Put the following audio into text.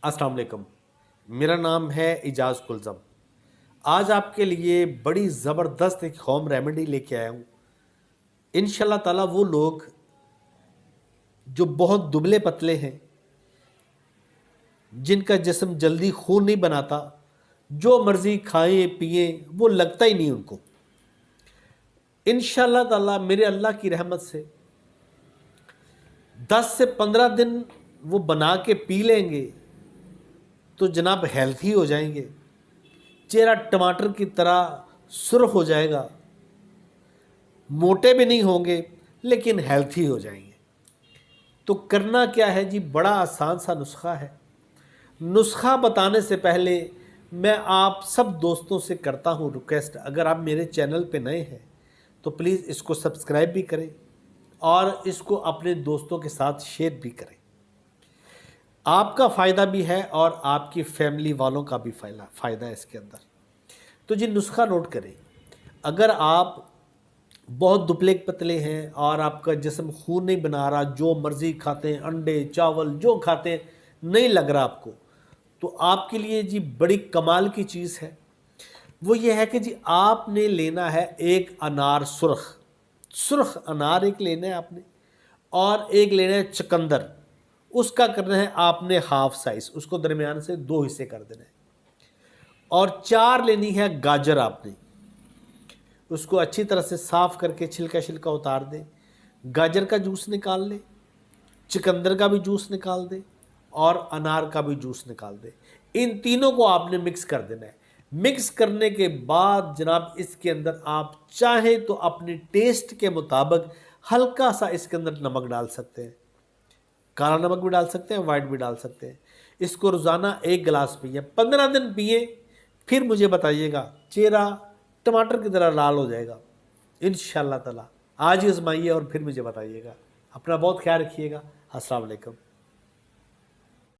अस्सलाम वालेकुम। मेरा नाम है इजाज़ कुलज़म। आज आपके लिए बड़ी ज़बरदस्त एक होम रेमेडी लेके आया हूँ। इंशाल्लाह ताला वो लोग जो बहुत दुबले पतले हैं, जिनका जिस्म जल्दी खून नहीं बनाता, जो मर्ज़ी खाएं पिएं वो लगता ही नहीं उनको, इंशाल्लाह ताला मेरे अल्लाह की रहमत से 10 से 15 दिन वो बना के पी लेंगे तो जनाब हेल्थी हो जाएंगे। चेहरा टमाटर की तरह सुर्ख हो जाएगा, मोटे भी नहीं होंगे लेकिन हेल्थी हो जाएंगे। तो करना क्या है जी, बड़ा आसान सा नुस्खा है। नुस्खा बताने से पहले मैं आप सब दोस्तों से करता हूँ रिक्वेस्ट, अगर आप मेरे चैनल पे नए हैं तो प्लीज़ इसको सब्सक्राइब भी करें और इसको अपने दोस्तों के साथ शेयर भी करें। आपका फ़ायदा भी है और आपकी फैमिली वालों का भी फ़ायदा है इसके अंदर। तो जी नुस्खा नोट करें। अगर आप बहुत दुबले पतले हैं और आपका जिस्म खून नहीं बना रहा, जो मर्ज़ी खाते हैं, अंडे चावल जो खाते हैं, नहीं लग रहा आपको, तो आपके लिए जी बड़ी कमाल की चीज़ है। वो ये है कि जी आपने लेना है एक अनार सुर्ख अनार एक लेना है आपने, और एक लेना है चुकंदर। उसका करना है आपने हाफ साइज़, उसको दरमियान से 2 हिस्से कर देना है। और 4 लेनी है गाजर आपने, उसको अच्छी तरह से साफ़ करके छिलका उतार दें। गाजर का जूस निकाल लें, चुकंदर का भी जूस निकाल दें और अनार का भी जूस निकाल दें। इन तीनों को आपने मिक्स कर देना है। मिक्स करने के बाद जनाब इसके अंदर आप चाहें तो अपने टेस्ट के मुताबिक हल्का सा इसके अंदर नमक डाल सकते हैं। काला नमक भी डाल सकते हैं, वाइट भी डाल सकते हैं। इसको रोज़ाना 1 गिलास पिए, 15 दिन पिए, फिर मुझे बताइएगा चेहरा टमाटर की तरह लाल हो जाएगा इंशाअल्लाह ताला। आज ही आजमाइए और फिर मुझे बताइएगा। अपना बहुत ख्याल रखिएगा। अस्सलाम वालेकुम।